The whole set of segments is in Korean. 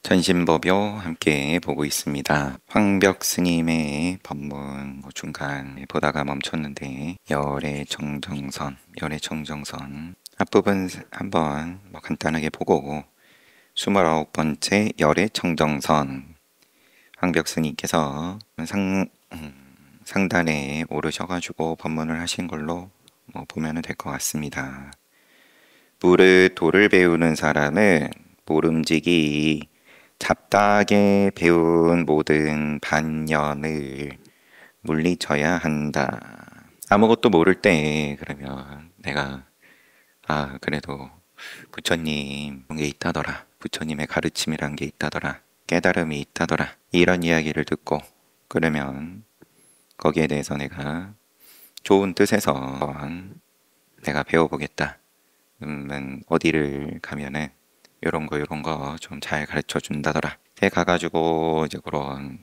전신법요 함께 보고 있습니다. 황벽 스님의 법문 중간에 보다가 멈췄는데 열의 정정선 앞부분 한번 간단하게 보고 29번째 열의 정정선 황벽 스님께서 상단에 오르셔가지고 법문을 하신 걸로 보면 될 것 같습니다. 무릇 도를 배우는 사람은 모름지기 잡다하게 배운 모든 반년을 물리쳐야 한다. 아무것도 모를 때 그러면 내가 그래도 부처님 게 있다더라. 부처님의 가르침이란 게 있다더라. 깨달음이 있다더라. 이런 이야기를 듣고 그러면 거기에 대해서 내가 좋은 뜻에서 내가 배워보겠다. 어디를 가면은 요런 거 좀 잘 가르쳐 준다더라. 해 가가지고 이제 그런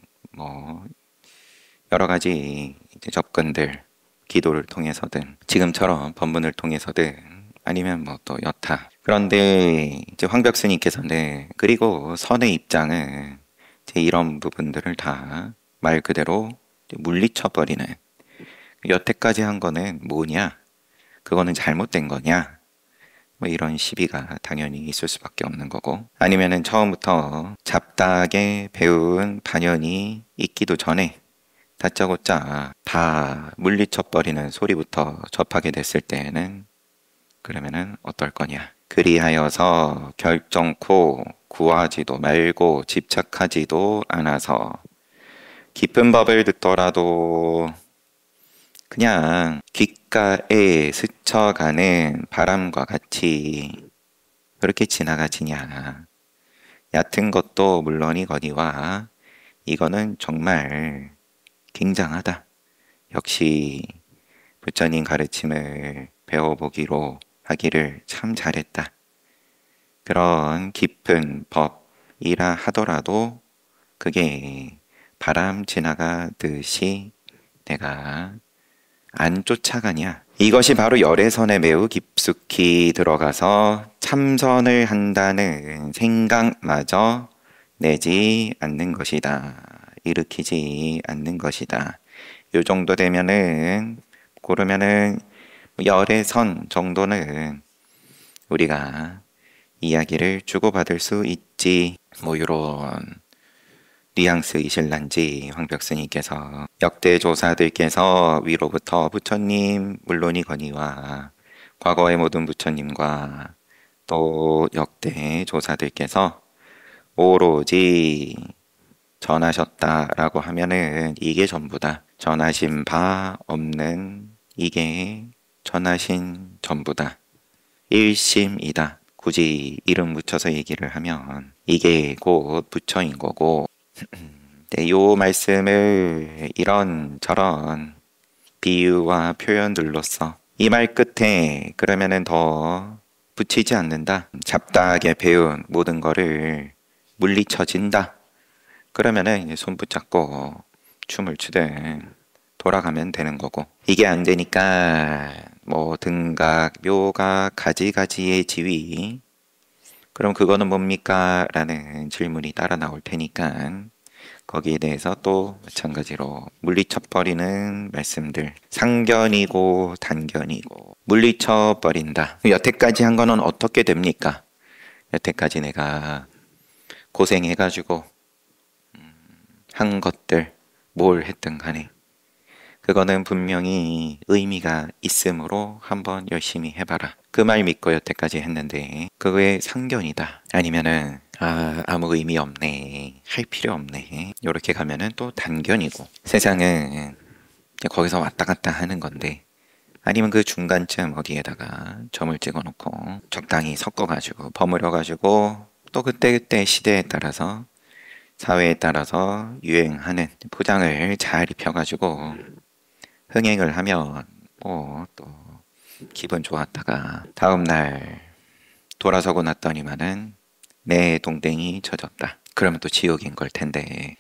여러 가지 이제 접근들 기도를 통해서든 지금처럼 법문을 통해서든 아니면 또 여타. 그런데 이제 황벽 스님께서는 그리고 선의 입장은 이제 이런 부분들을 다 말 그대로 물리쳐 버리는, 여태까지 한 거는 뭐냐? 그거는 잘못된 거냐? 이런 시비가 당연히 있을 수밖에 없는 거고, 아니면은 처음부터 잡다하게 배운 반연이 있기도 전에 다짜고짜 다 물리쳐버리는 소리부터 접하게 됐을 때에는 그러면은 어떨 거냐. 그리하여서 결정코 구하지도 말고 집착하지도 않아서 깊은 법을 듣더라도 그냥 귓가에 스쳐가는 바람과 같이 그렇게 지나가지냐. 얕은 것도 물론이거니와 이거는 정말 굉장하다. 역시 부처님 가르침을 배워보기로 하기를 참 잘했다. 그런 깊은 법이라 하더라도 그게 바람 지나가듯이 내가 안 쫓아가냐. 이것이 바로 열애선에 매우 깊숙이 들어가서 참선을 한다는 생각마저 내지 않는 것이다. 일으키지 않는 것이다. 요 정도 되면은 그러면은 열애선 정도는 우리가 이야기를 주고받을 수 있지. 요런 뉘앙스이실란지 황벽 스님께서 역대 조사들께서 위로부터 부처님 물론이거니와 과거의 모든 부처님과 또 역대 조사들께서 오로지 전하셨다라고 하면은 이게 전부다. 전하신 바 없는 이게 전하신 전부다. 일심이다. 굳이 이름 붙여서 얘기를 하면 이게 곧 부처인 거고, 네, 요 말씀을 이런저런 비유와 표현들로서 이 말 끝에 그러면은 더 붙이지 않는다. 잡다하게 배운 모든 거를 물리쳐진다. 그러면은 이제 손 붙잡고 춤을 추든 돌아가면 되는 거고, 이게 안 되니까 등각, 묘각, 가지가지의 지위, 그럼 그거는 뭡니까? 라는 질문이 따라 나올 테니까 거기에 대해서 또 마찬가지로 물리쳐버리는 말씀들, 상견이고 단견이고 물리쳐버린다. 여태까지 한 거는 어떻게 됩니까? 여태까지 내가 고생해가지고 한 것들 뭘 했든 간에 그거는 분명히 의미가 있으므로 한번 열심히 해봐라. 그 말 믿고 여태까지 했는데 그거의 상견이다. 아니면은 아무 의미 없네. 할 필요 없네. 이렇게 가면은 또 단견이고, 세상은 거기서 왔다 갔다 하는 건데, 아니면 그 중간쯤 어디에다가 점을 찍어놓고 적당히 섞어가지고 버무려가지고 또 그때그때 시대에 따라서 사회에 따라서 유행하는 포장을 잘 입혀가지고 흥행을 하면 또 기분 좋았다가 다음날 돌아서고 났더니만은 내 동댕이 젖었다. 그러면 또 지옥인 걸 텐데,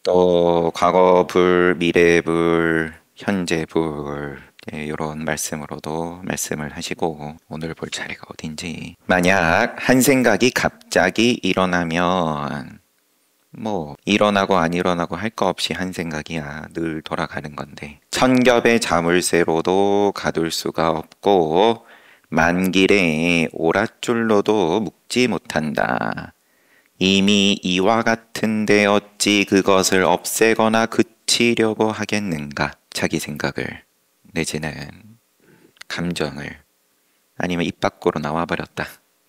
또 과거 불, 미래 불, 현재 불 이런 말씀으로도 말씀을 하시고 오늘 볼 차례가 어딘지 만약 한 생각이 갑자기 일어나면 뭐 일어나고 안 일어나고 할 거 없이 한 생각이야 늘 돌아가는 건데 천겹의 자물쇠로도 가둘 수가 없고 만길의 오랏줄로도 묶지 못한다. 이미 이와 같은데 어찌 그것을 없애거나 그치려고 하겠는가? 자기 생각을 내지는 감정을 아니면 입 밖으로 나와버렸다.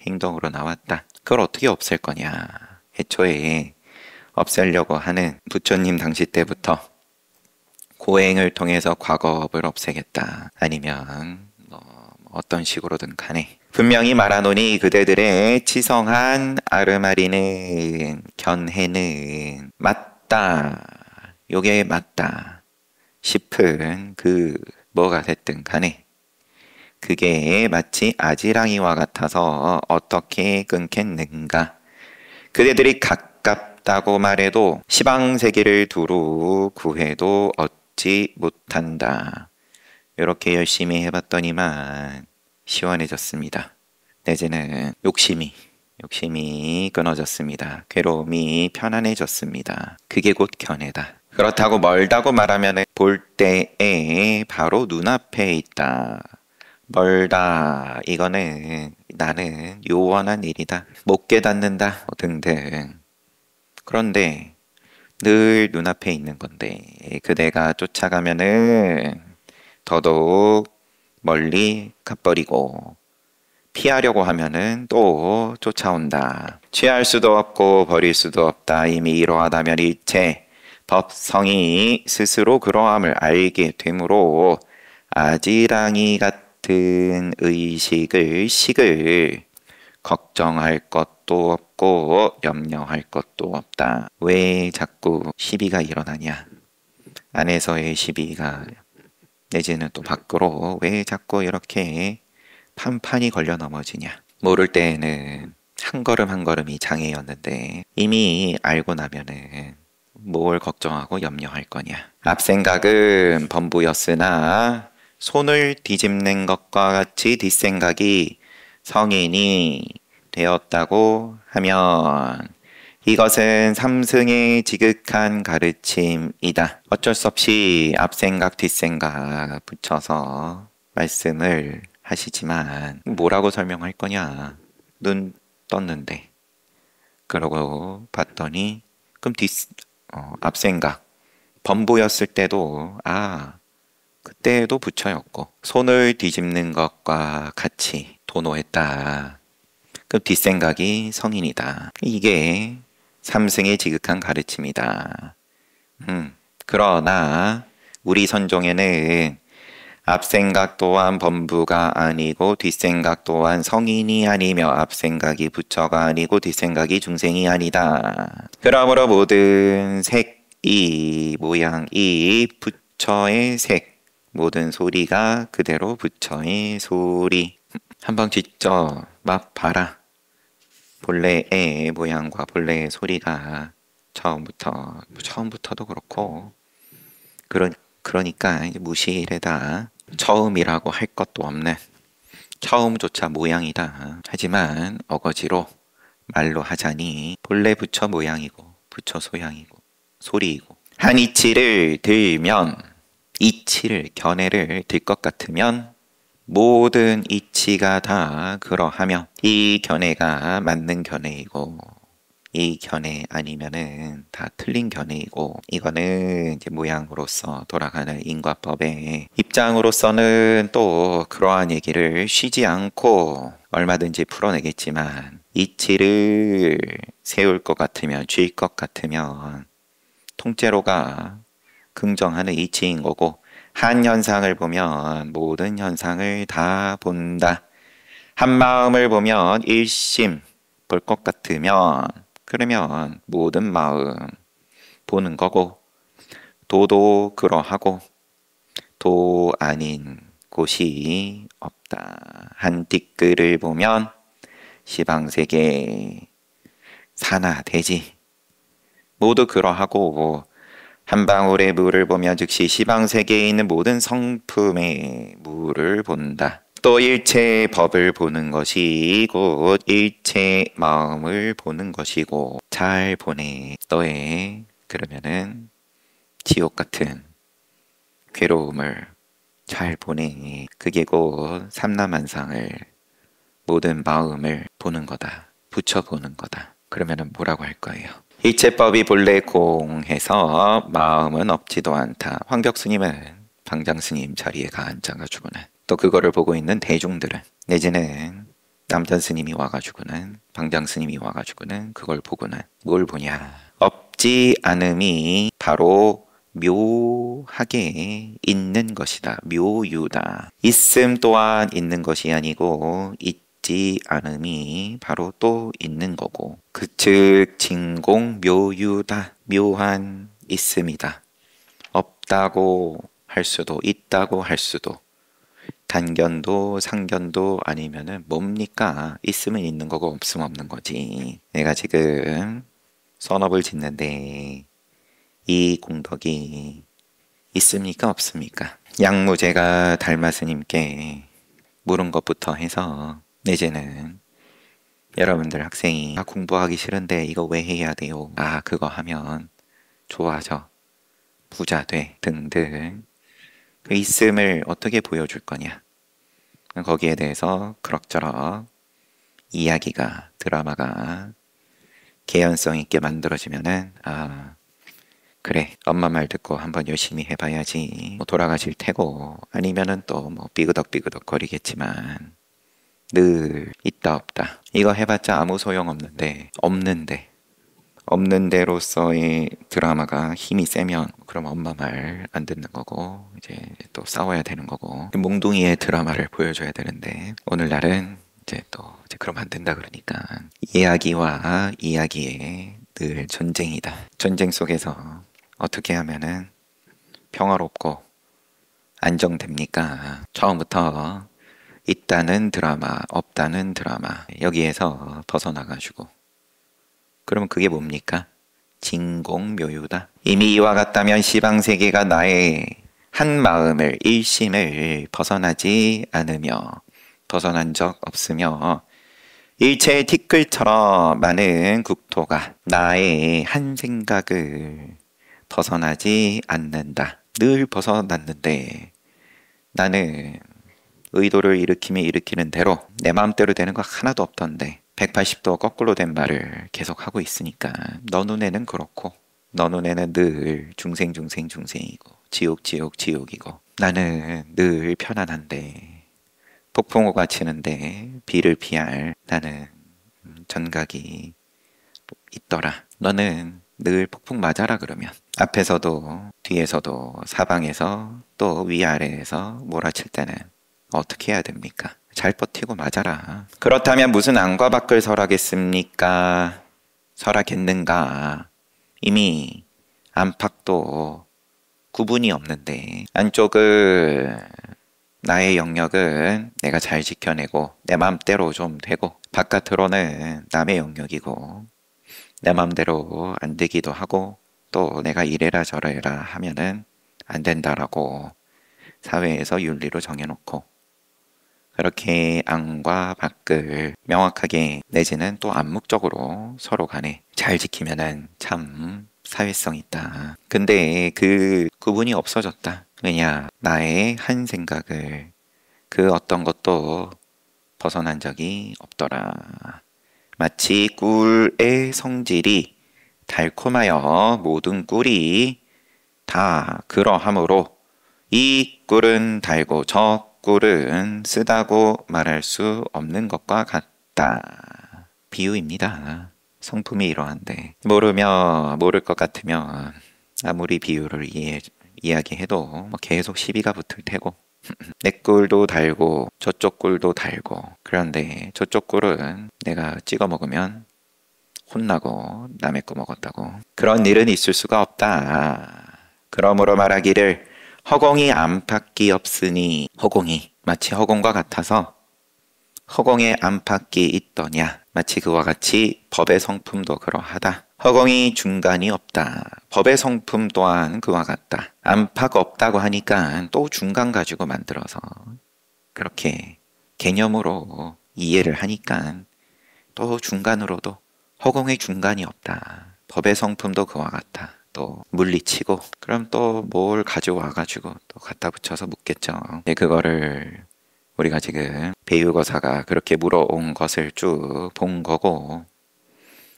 행동으로 나왔다. 그걸 어떻게 없앨 거냐? 애초에 없애려고 하는 부처님 당시 때부터 고행을 통해서 과거업을 없애겠다. 아니면 어떤 식으로든 간에 분명히 말하노니 그대들의 치성한 아르마리는 견해는 맞다. 요게 맞다 싶은 뭐가 됐든 간에 그게 마치 아지랑이와 같아서 어떻게 끊겠는가. 그대들이 가깝다고 말해도 시방세계를 두루 구해도 얻지 못한다. 이렇게 열심히 해봤더니만 시원해졌습니다. 내지는 욕심이 끊어졌습니다. 괴로움이 편안해졌습니다. 그게 곧 견해다. 그렇다고 멀다고 말하면 볼 때에 바로 눈앞에 있다. 멀다. 이거는 나는 요원한 일이다. 못 깨닫는다. 등등. 그런데 늘 눈앞에 있는 건데 그대가 쫓아가면은 더더욱 멀리 가버리고 피하려고 하면은 또 쫓아온다. 취할 수도 없고 버릴 수도 없다. 이미 이러하다면 일체 법성이 스스로 그러함을 알게 되므로 아지랑이 같은 식을 걱정할 것도 없고 염려할 것도 없다. 왜 자꾸 시비가 일어나냐? 안에서의 시비가 내지는 또 밖으로 왜 자꾸 이렇게 판판이 걸려 넘어지냐? 모를 때에는 한 걸음 한 걸음이 장애였는데 이미 알고 나면은 뭘 걱정하고 염려할 거냐? 앞생각은 범부였으나 손을 뒤집는 것과 같이 뒷생각이 성인이 되었다고 하면 이것은 삼승의 지극한 가르침이다. 어쩔 수 없이 앞생각 뒷생각 붙여서 말씀을 하시지만 뭐라고 설명할 거냐? 눈 떴는데 그러고 봤더니 그럼 앞생각 범부였을 때도 그때도 부처였고 손을 뒤집는 것과 같이 도노했다. 그럼 뒷생각이 성인이다. 이게 삼승의 지극한 가르침이다. 그러나 우리 선종에는 앞생각 또한 범부가 아니고 뒷생각 또한 성인이 아니며 앞생각이 부처가 아니고 뒷생각이 중생이 아니다. 그러므로 모든 색이 모양이 부처의 색, 모든 소리가 그대로 부처의 소리. 한번 직접 맛 봐라. 본래의 모양과 본래의 소리가 처음부터도 그렇고 그러니까 이제 무시래다. 처음이라고 할 것도 없는 처음조차 모양이다. 하지만 어거지로 말로 하자니 본래 부처 모양이고 부처 소양이고 소리이고 한 이치를 들면 이치를 견해를 들 것 같으면 모든 이치가 다 그러하며 이 견해가 맞는 견해이고 이 견해 아니면은 다 틀린 견해이고 이거는 이제 모양으로서 돌아가는 인과법의 입장으로서는 또 그러한 얘기를 쉬지 않고 얼마든지 풀어내겠지만 이치를 세울 것 같으면 쥘 것 같으면 통째로가 긍정하는 이치인 거고 한 현상을 보면 모든 현상을 다 본다. 한 마음을 보면 일심 볼 것 같으면 그러면 모든 마음 보는 거고 도도 그러하고 도 아닌 곳이 없다. 한 띠끌을 보면 시방세계 사나 대지 모두 그러하고 한 방울의 물을 보며 즉시 시방세계에 있는 모든 성품의 물을 본다. 또 일체의 법을 보는 것이 곧 일체의 마음을 보는 것이고 잘 보내. 너의 그러면은 지옥 같은 괴로움을 잘 보내. 그게 곧 삼라만상을 모든 마음을 보는 거다. 붙여보는 거다. 그러면은 뭐라고 할 거예요? 일체법이 본래 공해서 마음은 없지도 않다. 황벽스님은 방장스님 자리에 가 앉아가지고는 또 그거를 보고 있는 대중들은 내지는 남전스님이 와가지고는 방장스님이 와가지고는 그걸 보고는 뭘 보냐? 없지 않음이 바로 묘하게 있는 것이다. 묘유다. 있음 또한 있는 것이 아니고 있지 않음이 바로 또 있는 거고 즉 진공 묘유다. 묘한 있음이다. 없다고 할 수도 있다고 할 수도 단견도 상견도 아니면은 뭡니까? 있으면 있는 거고 없으면 없는 거지. 내가 지금 선업을 짓는데 이 공덕이 있습니까? 없습니까? 양무제가 달마스님께 물은 것부터 해서 내지는 여러분들 학생이 공부하기 싫은데 이거 왜 해야 돼요? 그거 하면 좋아져. 부자 돼. 등등. 그 있음을 어떻게 보여줄 거냐? 거기에 대해서 그럭저럭 이야기가 드라마가 개연성 있게 만들어지면은 그래 엄마 말 듣고 한번 열심히 해봐야지 뭐 돌아가실 테고 아니면은 또 뭐 삐그덕삐그덕 거리겠지만 늘 있다 없다 이거 해봤자 아무 소용 없는 데로서의 드라마가 힘이 세면 그럼 엄마 말 안 듣는 거고 이제 또 싸워야 되는 거고 몽둥이의 드라마를 보여줘야 되는데 오늘날은 이제 그러면 안 된다 그러니까 이야기와 이야기의 늘 전쟁이다. 전쟁 속에서 어떻게 하면은 평화롭고 안정됩니까? 처음부터 있다는 드라마, 없다는 드라마 여기에서 벗어나가지고 그러면 그게 뭡니까? 진공묘유다. 이미 이와 같다면 시방세계가 나의 한 마음을 일심을 벗어나지 않으며 벗어난 적 없으며 일체의 티끌처럼 많은 국토가 나의 한 생각을 벗어나지 않는다. 늘 벗어났는데 나는 의도를 일으키면 일으키는 대로 내 마음대로 되는 거 하나도 없던데 180도 거꾸로 된 말을 계속 하고 있으니까 너 눈에는 그렇고 너 눈에는 늘 중생이고 지옥이고 나는 늘 편안한데 폭풍우가 치는데 비를 피할 나는 전각이 있더라. 너는 늘 폭풍 맞아라 그러면 앞에서도 뒤에서도 사방에서 또 위아래에서 몰아칠 때는 어떻게 해야 됩니까? 잘 버티고 맞아라. 그렇다면 무슨 안과 밖을 설하겠습니까? 설하겠는가? 이미 안팎도 구분이 없는데 안쪽은 나의 영역은 내가 잘 지켜내고 내 맘대로 좀 되고 바깥으로는 남의 영역이고 내 맘대로 안 되기도 하고 또 내가 이래라 저래라 하면은 안 된다라고 사회에서 윤리로 정해놓고 그렇게 안과 밖을 명확하게 내지는 또 암묵적으로 서로 간에 잘 지키면은 참 사회성 있다. 근데 그 구분이 없어졌다. 왜냐? 나의 한 생각을 그 어떤 것도 벗어난 적이 없더라. 마치 꿀의 성질이 달콤하여 모든 꿀이 다 그러하므로 이 꿀은 달고 저 꿀은 쓰다고 말할 수 없는 것과 같다. 비유입니다. 성품이 이러한데 모를 것 같으면 아무리 비유를 이야기해도 계속 시비가 붙을 테고 내 꿀도 달고 저쪽 꿀도 달고 그런데 저쪽 꿀은 내가 찍어 먹으면 혼나고 남의 거 먹었다고 그런 일은 있을 수가 없다. 그러므로 말하기를 허공이 안팎이 없으니 허공이 마치 허공과 같아서 허공에 안팎이 있더냐 마치 그와 같이 법의 성품도 그러하다. 허공이 중간이 없다. 법의 성품 또한 그와 같다. 안팎 없다고 하니까 또 중간 가지고 만들어서 그렇게 개념으로 이해를 하니까 또 중간으로도 허공의 중간이 없다. 법의 성품도 그와 같다. 또 물리치고 그럼 또 뭘 가져와 가지고 또 갖다 붙여서 묻겠죠. 그거를 우리가 지금 배유거사가 그렇게 물어온 것을 쭉 본 거고,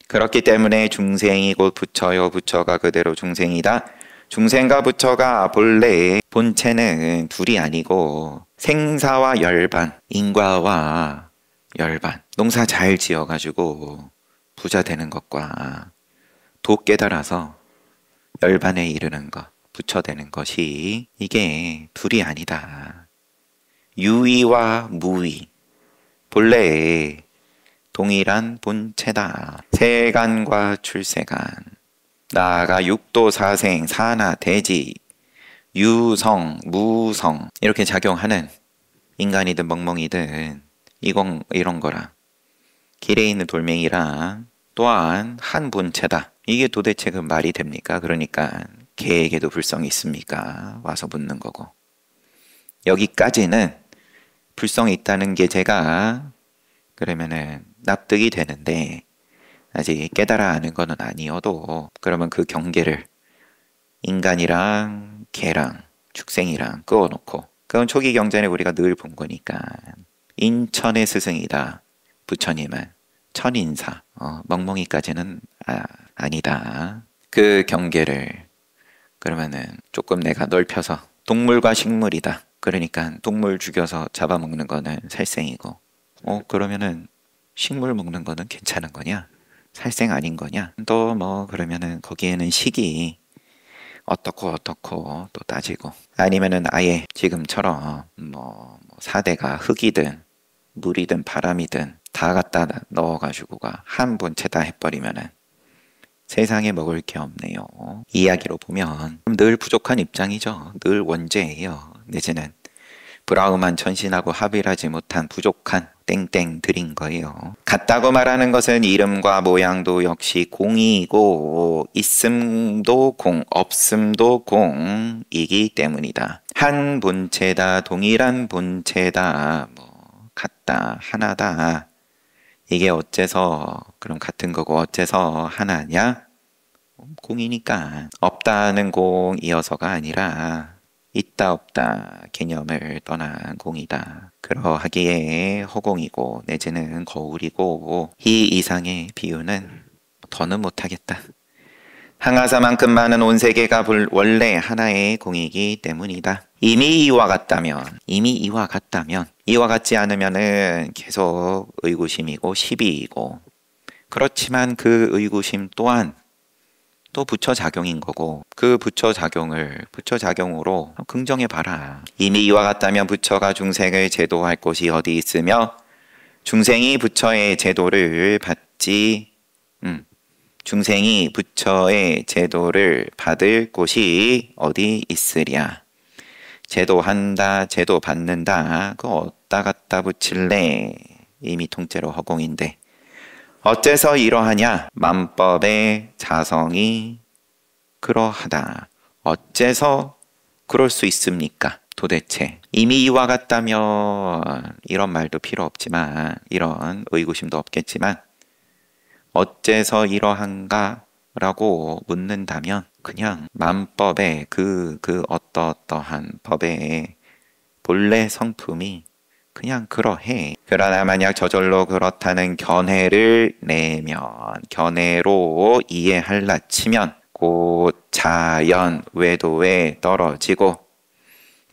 그렇기 때문에 중생이 곧 부처요, 부처가 그대로 중생이다. 중생과 부처가 본래 본체는 둘이 아니고 생사와 열반, 인과와 열반, 농사 잘 지어가지고 부자 되는 것과 도 깨달아서 열반에 이르는 것, 부처 되는 것이 이게 둘이 아니다. 유의와 무의, 본래의 동일한 본체다. 세간과 출세간, 나아가 육도 사생, 사나 대지, 유성, 무성 이렇게 작용하는 인간이든 멍멍이든 이런 거라. 길에 있는 돌멩이랑 또한 한 본체다. 이게 도대체 그 말이 됩니까? 그러니까 개에게도 불성이 있습니까? 와서 묻는 거고. 여기까지는 불성이 있다는 게 제가 그러면은 납득이 되는데, 아직 깨달아 아는 거는 아니어도 그러면 그 경계를 인간이랑 개랑 축생이랑 끄어놓고, 그건 초기 경전에 우리가 늘 본 거니까 인천의 스승이다. 부처님은 천인사, 멍멍이까지는 아니다. 그 경계를 그러면은 조금 내가 넓혀서 동물과 식물이다. 그러니까 동물 죽여서 잡아먹는 거는 살생이고, 그러면은 식물 먹는 거는 괜찮은 거냐? 살생 아닌 거냐? 또 뭐 그러면은 거기에는 식이 어떻고 또 따지고, 아니면은 아예 지금처럼 뭐 사대가 흙이든 물이든 바람이든 다 갖다 넣어가지고가 한 본체다 해버리면은 세상에 먹을 게 없네요. 이야기로 보면 늘 부족한 입장이죠. 늘 원죄예요. 내지는 브라우만 천신하고 합일하지 못한 부족한 땡땡들인 거예요. 같다고 말하는 것은 이름과 모양도 역시 공이고 있음도 공, 없음도 공이기 때문이다. 한 본체다, 동일한 본체다, 같다, 하나다. 이게 어째서 그럼 같은 거고 어째서 하나냐? 공이니까. 없다는 공이어서가 아니라 있다 없다 개념을 떠난 공이다. 그러하기에 허공이고 내지는 거울이고 이 이상의 비유는 더는 못하겠다. 항아사만큼 많은 온 세계가 원래 하나의 공이기 때문이다. 이미 이와 같다면, 이와 같지 않으면은 계속 의구심이고 시비이고, 그렇지만 그 의구심 또한 또 부처작용인 거고, 그 부처작용으로 긍정해 봐라. 이미 이와 같다면 부처가 중생을 제도할 곳이 어디 있으며 중생이 부처의 제도를 받지 중생이 부처의 제도를 받을 곳이 어디 있으랴. 제도한다, 제도 받는다, 그거 어디다 갖다 붙일래? 이미 통째로 허공인데 어째서 이러하냐? 만법의 자성이 그러하다. 어째서 그럴 수 있습니까? 도대체 이미 이와 같다면 이런 말도 필요 없지만, 이런 의구심도 없겠지만, 어째서 이러한가? 라고 묻는다면 그냥 만법의 그 어떠한 법의 본래 성품이 그냥 그러해. 그러나 만약 저절로 그렇다는 견해를 내면, 견해로 이해할라 치면 곧 자연 외도에 떨어지고,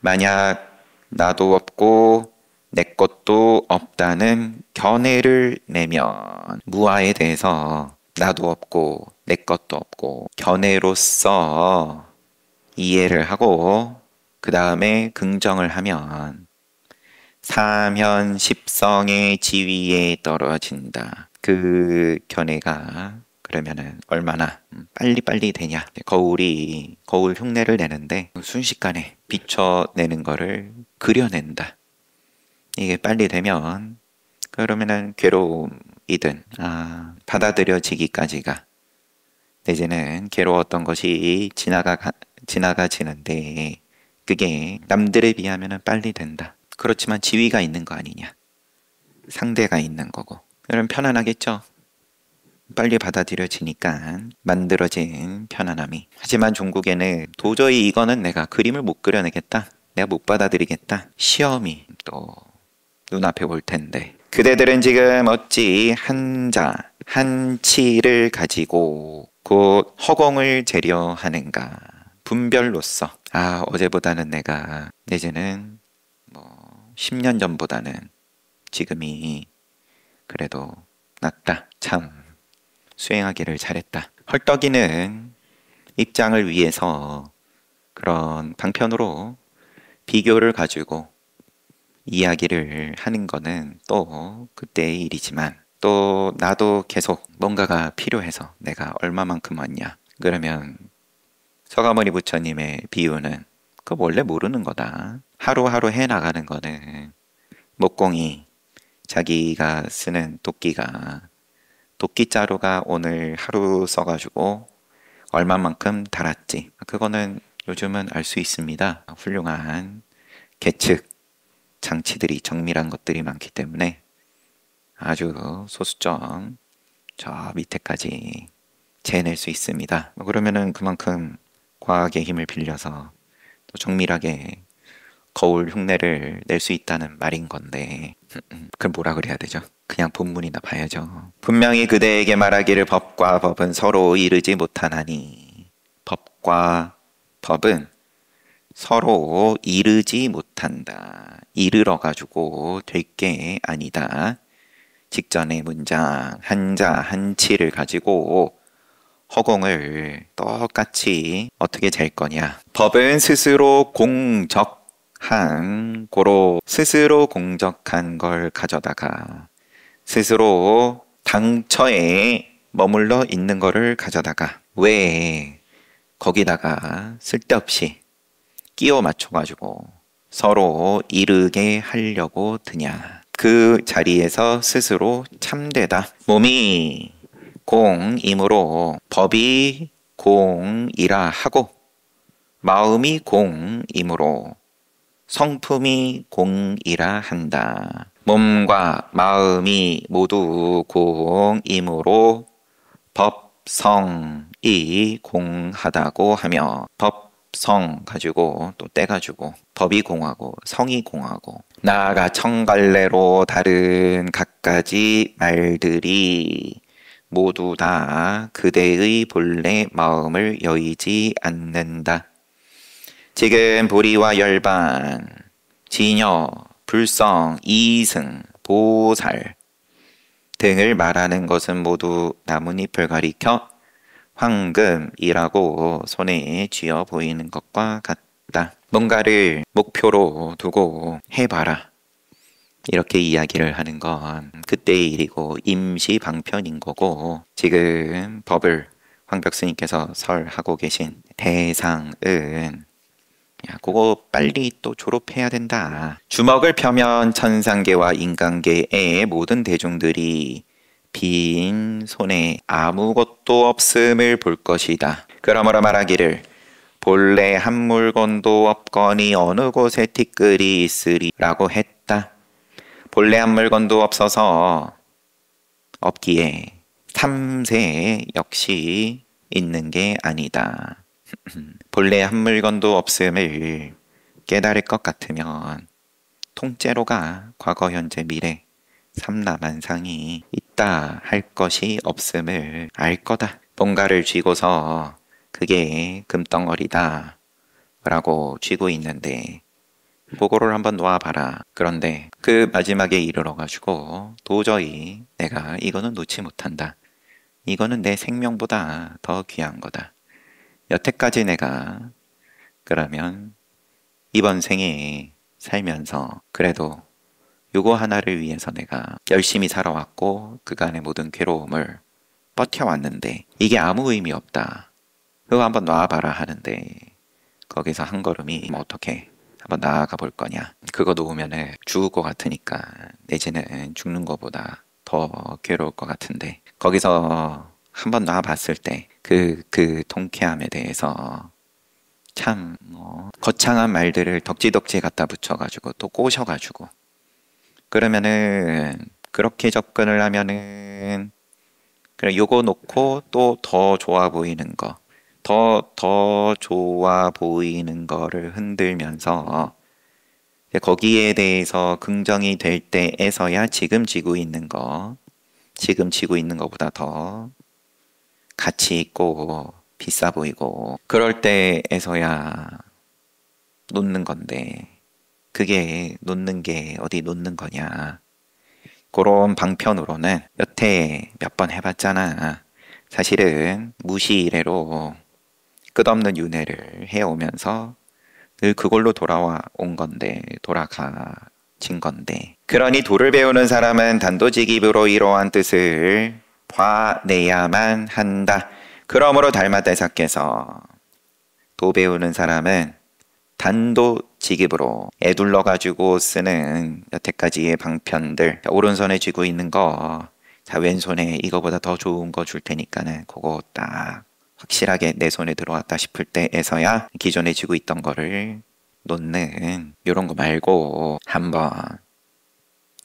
만약 나도 없고 내 것도 없다는 견해를 내면, 무아에 대해서 나도 없고 내 것도 없고 견해로서 이해를 하고 그 다음에 긍정을 하면 사면십성의 지위에 떨어진다. 그 견해가 그러면은 얼마나 빨리빨리 되냐. 거울 흉내를 내는데 순식간에 비춰내는 거를 그려낸다. 이게 빨리 되면 그러면은 괴로움이든 받아들여지기까지가 내지는 괴로웠던 것이 지나가지는데 그게 남들에 비하면 빨리 된다. 그렇지만 지위가 있는 거 아니냐. 상대가 있는 거고. 그럼 편안하겠죠. 빨리 받아들여지니까 만들어진 편안함이. 하지만 종국에는 도저히 이거는 내가 그림을 못 그려내겠다. 내가 못 받아들이겠다. 시험이 또 눈앞에 올 텐데. 그대들은 지금 어찌 한자, 한치를 가지고 곧 허공을 재려 하는가. 분별로서 어제보다는 내가 내지는 10년 전보다는 지금이 그래도 낫다. 참 수행하기를 잘했다. 헐떡이는 입장을 위해서 그런 방편으로 비교를 가지고 이야기를 하는 거는 또 그때의 일이지만 또 나도 계속 뭔가가 필요해서 내가 얼마만큼 왔냐. 그러면 서가모니 부처님의 비유는 그거 원래 모르는 거다. 하루하루 해나가는 거는 목공이 자기가 쓰는 도끼가 도끼자루가 오늘 하루 써가지고 얼마만큼 달았지. 그거는 요즘은 알 수 있습니다. 훌륭한 계측 장치들이 정밀한 것들이 많기 때문에 아주 소수점 저 밑에까지 재낼 수 있습니다. 그러면은 그만큼 과학의 힘을 빌려서 또 정밀하게 거울 흉내를 낼 수 있다는 말인 건데 그럼 뭐라 그래야 되죠? 그냥 본문이나 봐야죠. 분명히 그대에게 말하기를 법과 법은 서로 이르지 못하나니. 법과 법은 서로 이르지 못한다. 이르러 가지고 될 게 아니다. 직전의 문장 한자 한치를 가지고 허공을 똑같이 어떻게 잴 거냐. 법은 스스로 공적한 고로 스스로 공적한 걸 가져다가 스스로 당처에 머물러 있는 거를 가져다가 왜 거기다가 쓸데없이 끼워 맞춰가지고 서로 이르게 하려고 드냐. 그 자리에서 스스로 참되다. 몸이 공이므로 법이 공이라 하고 마음이 공이므로 성품이 공이라 한다. 몸과 마음이 모두 공이므로 법성이 공하다고 하며 법성 가지고 또 떼가지고 법이 공하고 성이 공하고 나아가 천갈래로 다른 갖가지 말들이 모두 다 그대의 본래 마음을 여의지 않는다. 지금 보리와 열반, 진여, 불성, 이승, 보살 등을 말하는 것은 모두 나뭇잎을 가리켜 황금이라고 손에 쥐어 보이는 것과 같다. 뭔가를 목표로 두고 해봐라. 이렇게 이야기를 하는 건 그때의 일이고 임시 방편인 거고 지금 법을 황벽스님께서 설하고 계신 대상은 그거 빨리 또 졸업해야 된다. 주먹을 펴면 천상계와 인간계의 모든 대중들이 빈 손에 아무것도 없음을 볼 것이다. 그러므로 말하기를 본래 한 물건도 없거니 어느 곳에 티끌이 있으리라고 했다. 본래 한 물건도 없어서 없기에 탐세 역시 있는 게 아니다. 본래 한 물건도 없음을 깨달을 것 같으면 통째로가 과거, 현재, 미래 삼라만상이 있다 할 것이 없음을 알 거다. 뭔가를 쥐고서 그게 금덩어리다 라고 쥐고 있는데 그거를 한번 놓아봐라. 그런데 그 마지막에 이르러 가지고 도저히 내가 이거는 놓지 못한다. 이거는 내 생명보다 더 귀한 거다. 여태까지 내가 그러면 이번 생에 살면서 그래도 요거 하나를 위해서 내가 열심히 살아왔고 그간의 모든 괴로움을 버텨왔는데 이게 아무 의미 없다. 그거 한번 놔봐라 하는데 거기서 한 걸음이 어떻게 한번 나아가 볼 거냐. 그거 놓으면은 죽을 것 같으니까 내지는 죽는 것보다 더 괴로울 것 같은데 거기서 한번 놔봤을 때 그 통쾌함에 대해서 참 거창한 말들을 덕지덕지 갖다 붙여가지고 또 꼬셔가지고 그러면은 그렇게 접근을 하면은 그래 요거 놓고 또 더 좋아 보이는 거 더 좋아 보이는 거를 흔들면서 이제 거기에 대해서 긍정이 될 때에서야 지금 지고 있는 거보다 더 가치 있고 비싸 보이고 그럴 때에서야 놓는 건데 그게 놓는 게 어디 놓는 거냐. 그런 방편으로는 여태 몇 번 해봤잖아. 사실은 무시 이래로 끝없는 윤회를 해오면서 늘 그걸로 돌아온 건데 돌아가진 건데 그러니 도를 배우는 사람은 단도직입으로 이러한 뜻을 봐내야만 한다. 그러므로 달마대사께서 도 배우는 사람은 단도직입으로 애둘러 가지고 쓰는 여태까지의 방편들 오른손에 쥐고 있는 거 자 왼손에 이거보다 더 좋은 거 줄 테니까는 그거 딱 확실하게 내 손에 들어왔다 싶을 때에서야 기존에 쥐고 있던 거를 놓는 이런 거 말고 한번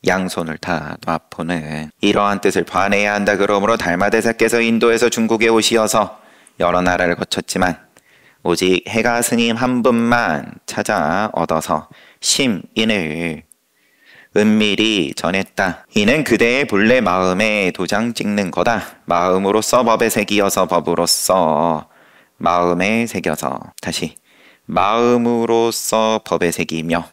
양손을 다 놔보는 이러한 뜻을 봐내야 한다. 그러므로 달마대사께서 인도에서 중국에 오시어서 여러 나라를 거쳤지만 오직 해가 스님 한 분만 찾아 얻어서 심인을 은밀히 전했다. 이는 그대의 본래 마음에 도장 찍는 거다. 마음으로써 법에 새기어서 법으로써 마음에 새겨서 다시 마음으로써 법에 새기며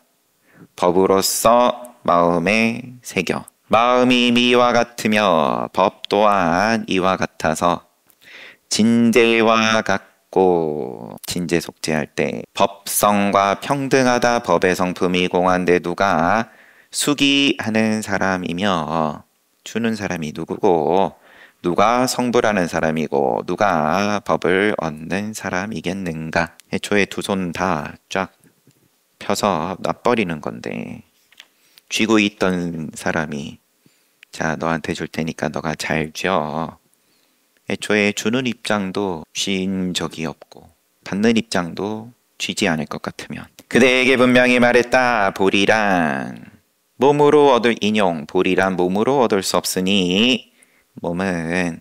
법으로써 마음에 새겨 마음이 미와 같으며 법 또한 이와 같아서 진제와 같고 진제 속죄할 때 법성과 평등하다. 법의 성품이 공한데 누가 수기하는 사람이며 주는 사람이 누구고 누가 성불하는 사람이고 누가 법을 얻는 사람이겠는가. 애초에 두 손 다 쫙 펴서 놔버리는 건데 쥐고 있던 사람이 자 너한테 줄 테니까 너가 잘 쥐어. 애초에 주는 입장도 쥔 적이 없고 받는 입장도 쥐지 않을 것 같으면 그대에게 분명히 말했다. 보리란 몸으로 얻을 인용 보리란 몸으로 얻을 수 없으니 몸은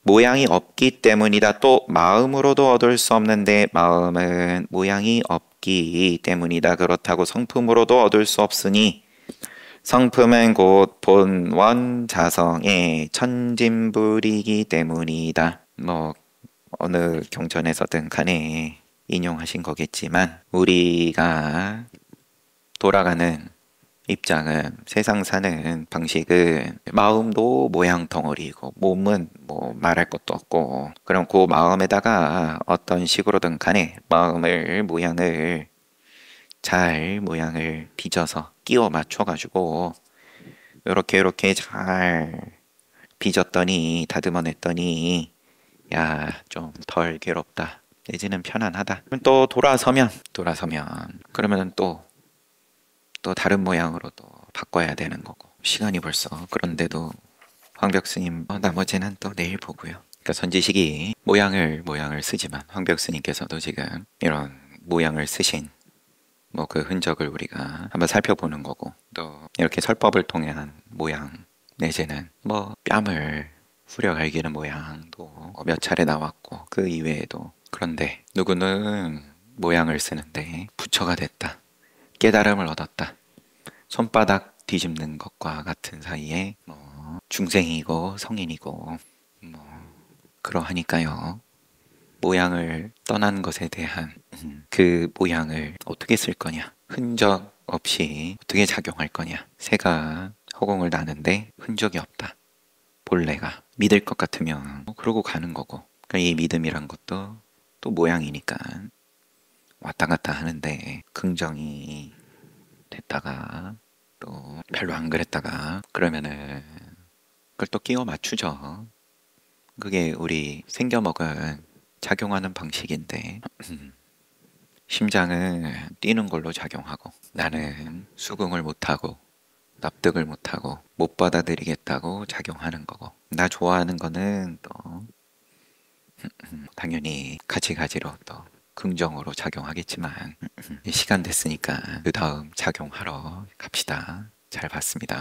모양이 없기 때문이다. 또 마음으로도 얻을 수 없는데 마음은 모양이 없기 때문이다. 그렇다고 성품으로도 얻을 수 없으니 성품은 곧 본원 자성의 천진불이기 때문이다. 뭐 어느 경전에서든 간에 인용하신 거겠지만 우리가 돌아가는 입장은 세상 사는 방식은 마음도 모양 덩어리고 몸은 뭐 말할 것도 없고 그럼 그 마음에다가 어떤 식으로든 간에 마음을 모양을 잘 모양을 빚어서 끼워 맞춰 가지고 요렇게 잘 빚었더니 다듬어냈더니 야 좀 덜 괴롭다 내지는 편안하다. 또 돌아서면 그러면 또 다른 모양으로 또 바꿔야 되는 거고 시간이 벌써 그런데도 황벽스님 나머지는 또 내일 보고요. 그러니까 선지식이 모양을 쓰지만 황벽스님께서도 지금 이런 모양을 쓰신 뭐 그 흔적을 우리가 한번 살펴보는 거고 또 이렇게 설법을 통한 모양 내지는 뭐 뺨을 후려 갈기는 모양도 몇 차례 나왔고 그 이외에도 그런데 누구는 모양을 쓰는데 부처가 됐다. 깨달음을 얻었다. 손바닥 뒤집는 것과 같은 사이에 뭐 중생이고 성인이고 뭐 그러하니까요. 모양을 떠난 것에 대한 그 모양을 어떻게 쓸 거냐. 흔적 없이 어떻게 작용할 거냐. 새가 허공을 나는데 흔적이 없다. 본래가 믿을 것 같으면 뭐 그러고 가는 거고. 그러니까 이 믿음이란 것도 또 모양이니까 왔다 갔다 하는데 긍정이 됐다가 또 별로 안 그랬다가 그러면은 그걸 또 끼워 맞추죠. 그게 우리 생겨먹은 작용하는 방식인데 심장은 뛰는 걸로 작용하고 나는 수긍을 못하고 납득을 못하고 못 받아들이겠다고 작용하는 거고, 나 좋아하는 거는 또 당연히 가지가지로 또 긍정으로 작용하겠지만 시간 됐으니까 그 다음 작용하러 갑시다. 잘 봤습니다.